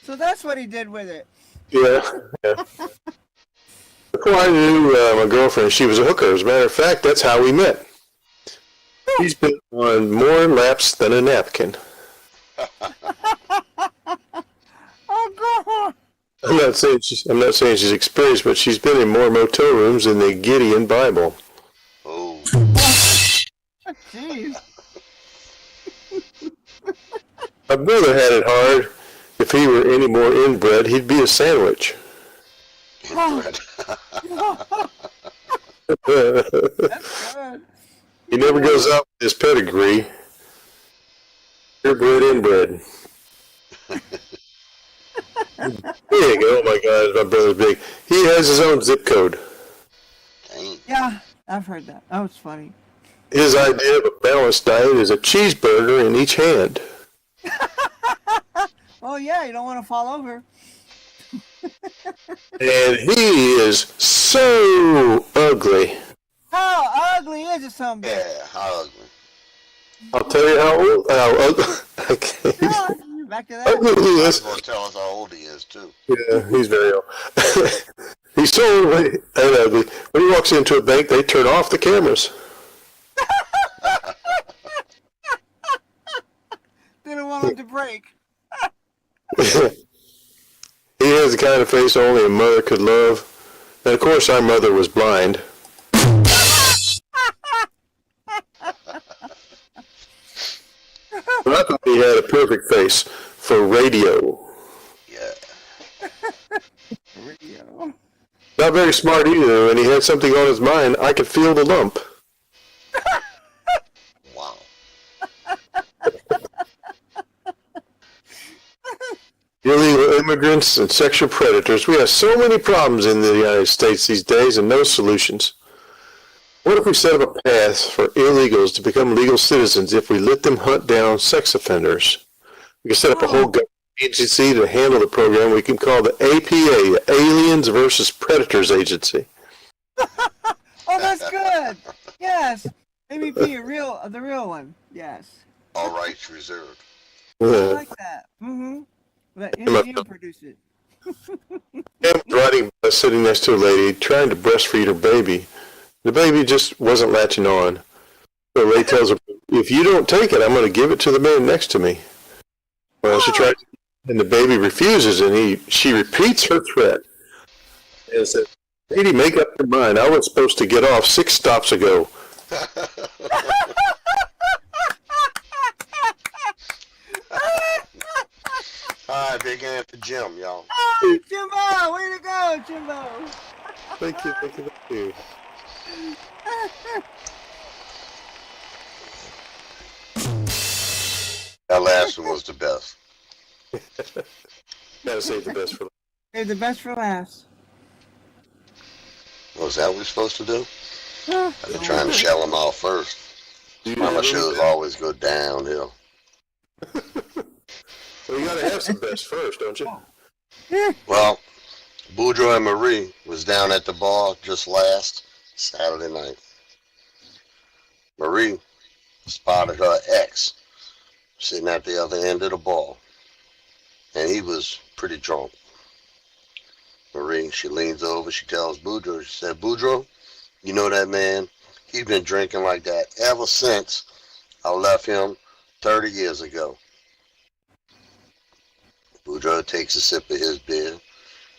So that's what he did with it. Yeah. Before I knew my girlfriend, she was a hooker. As a matter of fact, that's how we met. She's been on more laps than a napkin. Oh, God. I'm not saying she's experienced, but she's been in more motel rooms than the Gideon Bible. Oh. Jeez. My brother had it hard. If he were any more inbred, he'd be a sandwich. Inbred. That's good. He never goes out with his pedigree. Purebred inbred. Big. Oh my God, my brother's big. He has his own zip code. Dang. Yeah, I've heard that. Oh, it's funny. His idea of a balanced diet is a cheeseburger in each hand. Oh, yeah, you don't want to fall over. And he is so ugly. How ugly is it, some bitch? Yeah, how ugly. I'll tell you how ugly. Okay. Yeah, back to that. Ugly he He's is. going to tell us how old he is, too. Yeah, he's very old. He's so ugly and ugly. When he walks into a bank, they turn off the cameras. Didn't want him to break. He has the kind of face only a mother could love. And of course, our mother was blind. But I thought he had a perfect face for radio. Yeah. Radio. Not very smart either. When he had something on his mind, I could feel the lump. Wow. Illegal immigrants and sexual predators. We have so many problems in the United States these days and no solutions. What if we set up a path for illegals to become legal citizens if we let them hunt down sex offenders? We can set up a whole government agency to handle the program we can call the APA, the Aliens versus Predators Agency. Oh, that's good. Yes. ABP, the real one. Yes. All rights reserved. I like that. Mm-hmm. Let Indian produce it. I was riding, sitting next to a lady trying to breastfeed her baby. The baby just wasn't latching on. So Ray tells her, if you don't take it, I'm going to give it to the man next to me. Well, she tries, and the baby refuses, and she repeats her threat. And said, lady, make up your mind. I was supposed to get off 6 stops ago. All right, big hand for Jim, y'all. Oh, Jimbo! Way to go, Jimbo! Thank you, thank you, thank you. That last one was the best. Gotta save the best for last. Hey, the best for last. Was that what we're supposed to do? Huh? I've been trying to shell them off first. My shows always go downhill. Well, you gotta have some best first, don't you? Well, Boudreaux and Marie was down at the bar just last Saturday night. Marie spotted her ex sitting at the other end of the bar, and he was pretty drunk. Marie, she leans over, she tells Boudreaux, she said, Boudreaux, you know that man, he's been drinking like that ever since I left him 30 years ago. Boudreaux takes a sip of his beer.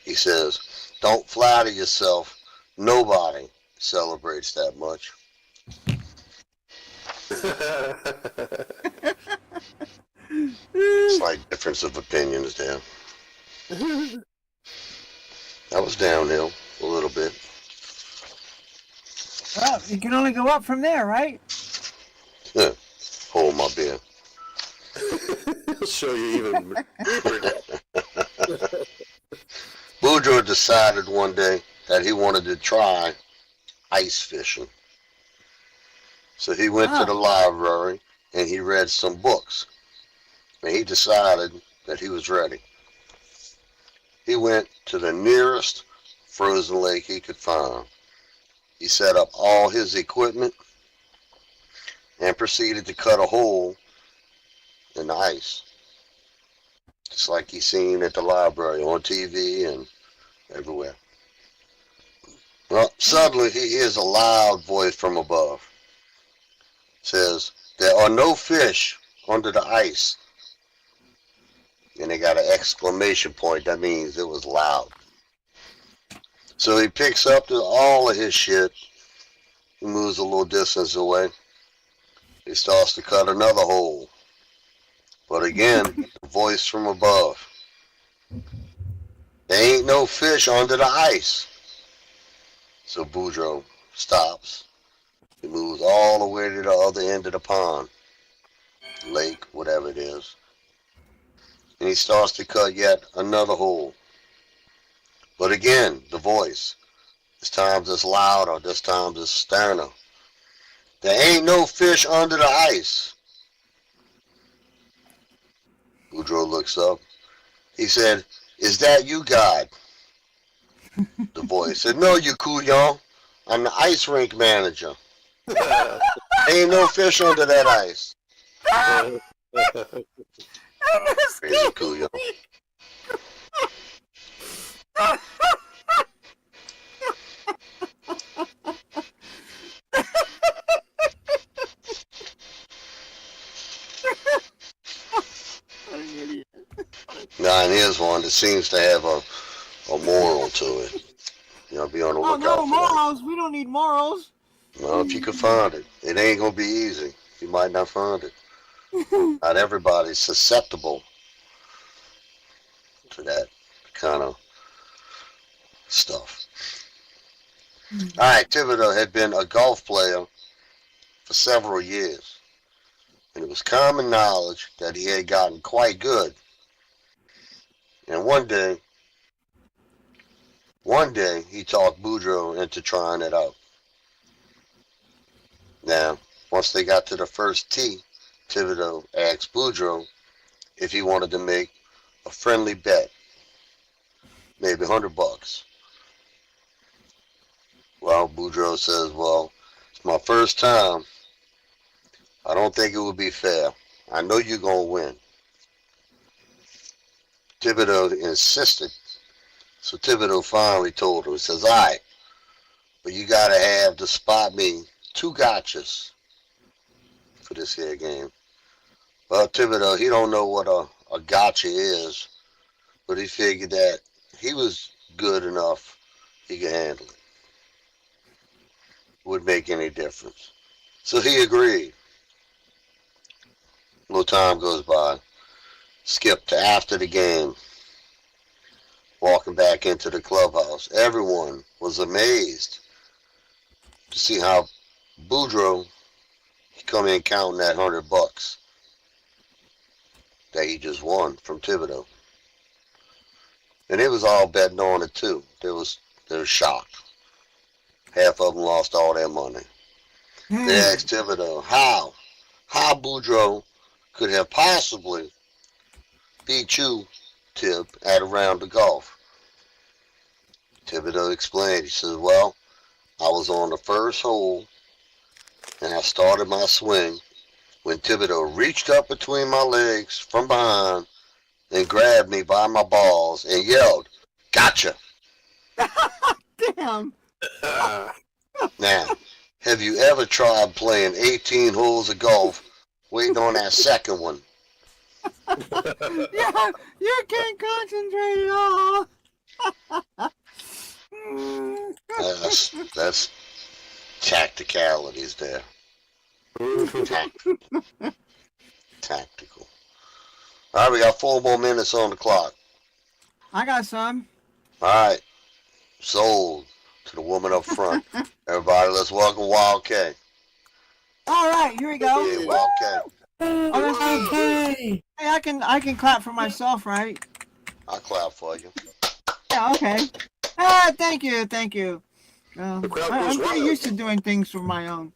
He says, don't flatter yourself. Nobody celebrates that much. It's like difference of opinions there. That was downhill a little bit. Well, you can only go up from there, right? Hold my beer. I'll show you even deeper. Boudreaux decided one day that he wanted to try ice fishing. So he went to the library and he read some books. And he decided that he was ready. He went to the nearest frozen lake he could find. He set up all his equipment and proceeded to cut a hole in the ice. Just like he's seen at the library, on TV and everywhere. Well, suddenly he hears a loud voice from above. It says, there are no fish under the ice. And they got an exclamation point. That means it was loud. So he picks up all of his shit. He moves a little distance away. He starts to cut another hole. But again, the voice from above. There ain't no fish under the ice. So Boudreaux stops. He moves all the way to the other end of the pond, lake, whatever it is. And he starts to cut yet another hole. But again, the voice. This time it's louder, this time it's sterner. There ain't no fish under the ice. Boudreaux looks up. He said, is that you, God? The voice said, no, you couillon. I'm the ice rink manager. Ain't no fish under that ice. Crazy couillon. Now find here's one that seems to have a moral to it. Be on the Oh lookout no, for that. morals. We don't need morals. No, if you can find it, it ain't gonna be easy. You might not find it. Not everybody's susceptible to that kind of stuff. All right, Thibodeau had been a golf player for several years, and it was common knowledge that he had gotten quite good. And one day he talked Boudreaux into trying it out. Now, once they got to the first tee, Thibodeau asked Boudreaux if he wanted to make a friendly bet, maybe $100. Well, Boudreaux says, well, it's my first time. I don't think it would be fair. I know you're going to win. Thibodeau insisted. So Thibodeau finally told him, he says, all right, but you got to have to spot me 2 gotchas for this here game. Well, Thibodeau, he don't know what a gotcha is, but he figured that he was good enough, he could handle it. Wouldn't make any difference. So he agreed. A little time goes by. Skip to after the game. Walking back into the clubhouse. Everyone was amazed to see how Boudreaux, he come in counting that $100 that he just won from Thibodeau. And it was all betting on it too. They was shocked. Half of them lost all their money. They asked Thibodeau how Boudreaux could have possibly beat you, Tib, at a round of golf. Thibodeau explained. He says, well, I was on the first hole and I started my swing when Thibodeau reached up between my legs from behind and grabbed me by my balls and yelled, "Gotcha!" Damn. Now, have you ever tried playing 18 holes of golf waiting on that second one? Yeah, you can't concentrate at all. That's tacticalities there. Tactical. All right, we got 4 more minutes on the clock. I got some. All right, sold to the woman up front. Everybody, let's welcome Wild K. All right, here we go. Yeah, Wild K. Oh, that's good. Okay. Hey, I can clap for myself, right? I'll clap for you. Yeah, okay. Ah, thank you. The crowd I'm goes pretty wild. used to doing things for my own.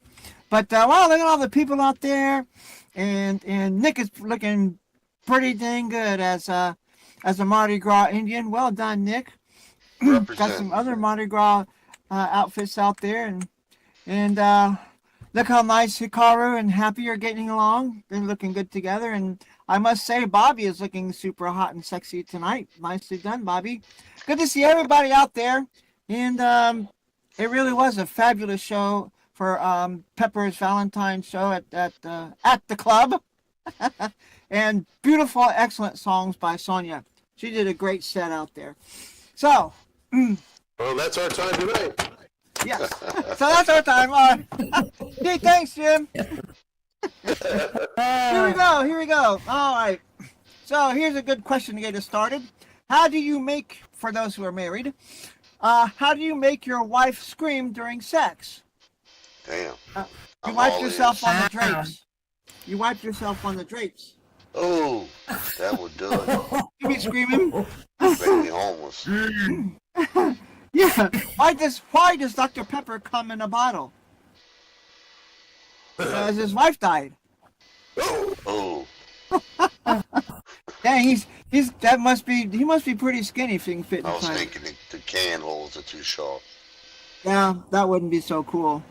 But wow, look at all the people out there, and Nick is looking pretty dang good as a Mardi Gras Indian. Well done, Nick. Got Represent. some other Mardi Gras outfits out there, and look how nice Hikaru and Happy are getting along. They're looking good together, and I must say Bobby is looking super hot and sexy tonight. Nicely done, Bobby. Good to see everybody out there, and it really was a fabulous show for Pepper's Valentine's show at the club, and beautiful, excellent songs by Sonia. She did a great set out there. So. Well, that's our time tonight. Yes. So that's our time. Hey, thanks, Jim. Here we go. All right. So here's a good question to get us started. How do you make, for those who are married, how do you make your wife scream during sex? Damn. You I'm wipe all yourself ears. on the drapes. You wipe yourself on the drapes. Oh, that would do it. You be screaming. Make me homeless. Yeah. Why does Dr. Pepper come in a bottle? Because his wife died. Oh, Yeah, he must be pretty skinny if he can fit in I was time. thinking the can holes are too sharp. Yeah, that wouldn't be so cool.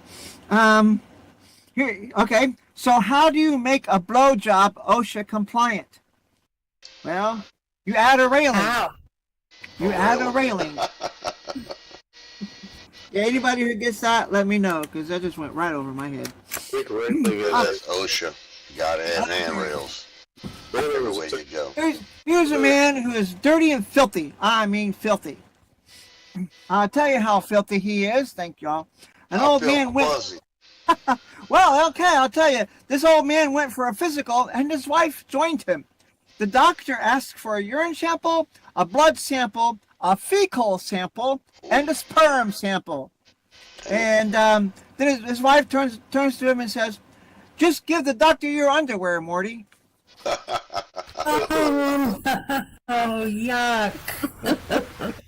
Here, okay. So how do you make a blowjob OSHA compliant? Well, you add a railing. Wow. You add a railing. Yeah, anybody who gets that, let me know, because that just went right over my head. Quick wrestling is That's OSHA. You gotta add handrails. Everywhere you go. Here's a man who is dirty and filthy. I mean filthy. I'll tell you how filthy he is. Thank y'all. An I old feel man went. fuzzy. Well, okay, I'll tell you. This old man went for a physical, and his wife joined him. The doctor asked for a urine sample, a blood sample, a fecal sample, and a sperm sample. And then his wife turns to him and says, "Just give the doctor your underwear, Morty." Oh, yuck.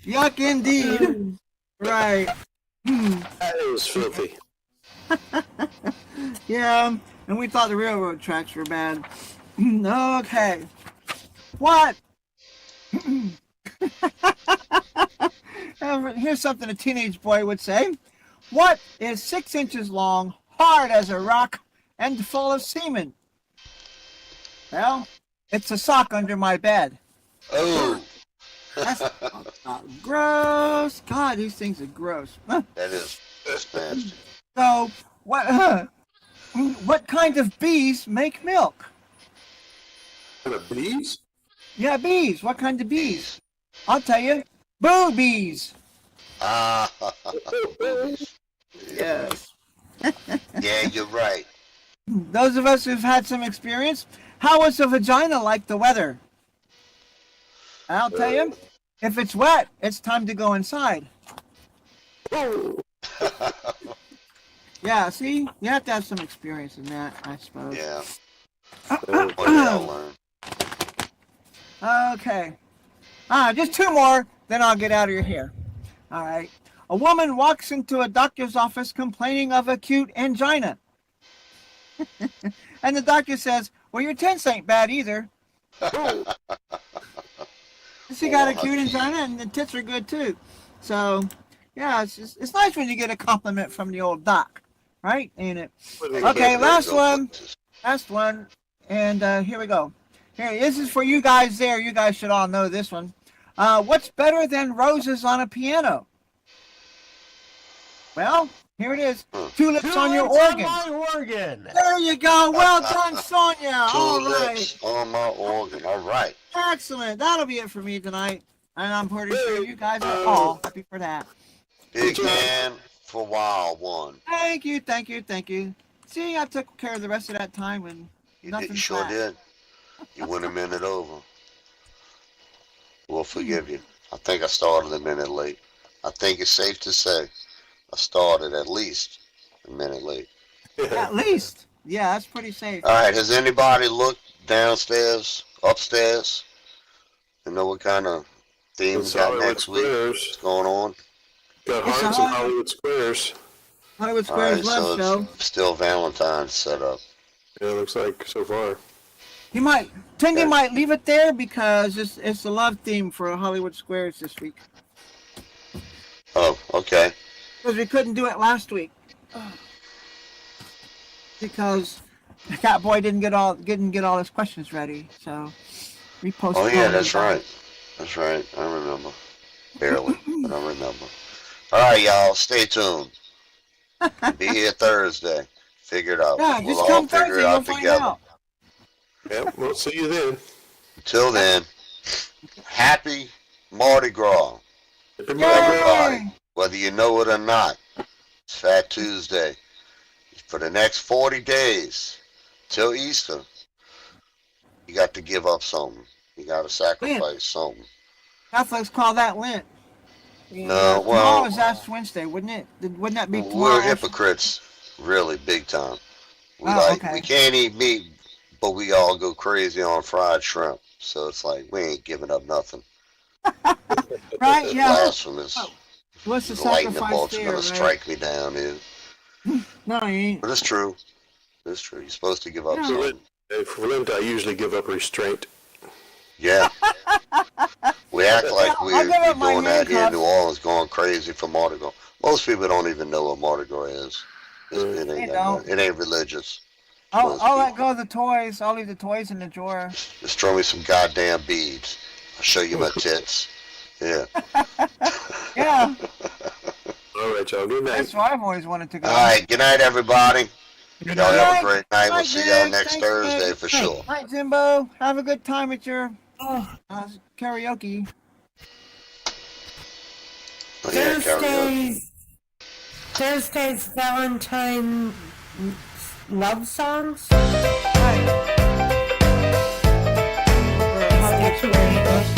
Yuck indeed. Right. That was filthy. Yeah, and we thought the railroad tracks were bad. Okay. What? Here's something a teenage boy would say. What is 6 inches long, hard as a rock, and full of semen? Well, it's a sock under my bed. Oh, That's gross. God, these things are gross. that's nasty. So, what kind of bees make milk? The bees? Yeah, bees. What kind of bees? I'll tell you. Boobies. Ah, Yes. yeah, you're right. Those of us who've had some experience, how is a vagina like the weather? I'll tell you. If it's wet, it's time to go inside. Yeah, see? You have to have some experience in that, I suppose. Yeah. Well, yeah, I'll learn. Okay. Just 2 more, then I'll get out of your hair. All right. A woman walks into a doctor's office complaining of acute angina. And the doctor says, "Well, your tents ain't bad either." She got acute angina, and the tits are good too. So, yeah, it's nice when you get a compliment from the old doc, right? Ain't it? Okay, last one. Last one. And here we go. Here, this is for you guys there. You guys should all know this one. What's better than roses on a piano? Well, here it is. Tulips on your organ. My organ. There you go. Well done, Sonia. All right. Tulips on my organ. All right. Excellent. That'll be it for me tonight. And I'm pretty sure you guys are all happy for that. Big man for Wild One. Thank you, thank you, thank you. See, I took care of the rest of that time and nothing. You sure did. You went a minute over. We'll forgive you. I think I started a minute late. I think it's safe to say I started at least a minute late. At least. Yeah, that's pretty safe. All right. Has anybody looked downstairs, upstairs, to know what kind of theme we It's got Hollywood next week? Squares. What's going on? Got It's Hearts a and Hollywood Squares. Hollywood All right, Squares Love so Show. it's still Valentine's set up. Yeah, it looks like so far. Tindy might leave it there because it's the love theme for Hollywood Squares this week. Oh, okay. Because we couldn't do it last week. Because Catboy didn't get all his questions ready, so we postponed. Oh yeah, that's right. That's right. I remember. Barely, but I remember. All right, y'all. Stay tuned. Be here Thursday. Figure it out. Yeah, We'll just all come figure Thursday, it you'll out find together. out. Yeah, we'll see you then. Until then, happy Mardi Gras, Happy Yay! everybody. Whether you know it or not, it's Fat Tuesday. For the next 40 days till Easter, you got to give up something. You got to sacrifice something. Catholics call that Lent. No, well, tomorrow is Ash Wednesday, wouldn't it? Wouldn't that be tomorrow? we're Ash- hypocrites, really, big time. We Oh, like okay. we can't eat meat, but we all go crazy on fried shrimp. So it's like we ain't giving up nothing. Right? It's Yeah. blasphemous. What's the The lightning sacrifice bolts are there? gonna Right? strike me down, dude. No, you ain't. But it's true. It's true. You're supposed to give up Yeah. something. For Lent, I usually give up restraint. Yeah. We act like I'll we're give up my doing that here in handcuffs. New Orleans, going crazy for Mardi Gras. Most people don't even know what Mardi Gras is. It They ain't, don't. it ain't religious. I'll let go of the toys. I'll leave the toys in the drawer. Just throw me some goddamn beads. I'll show you my tits. Yeah. Yeah, All right, y'all. Good night. that's why I've always wanted to go. All right. Good night, everybody. Y'all have a Night. great night. We'll Night, see y'all Derek. next Thanks, Thursday Derek. for sure. Night, Zimbo. Have a good time at your Oh, karaoke. Oh, yeah, karaoke. Thursday's Valentine love songs. Right. For holiday experience.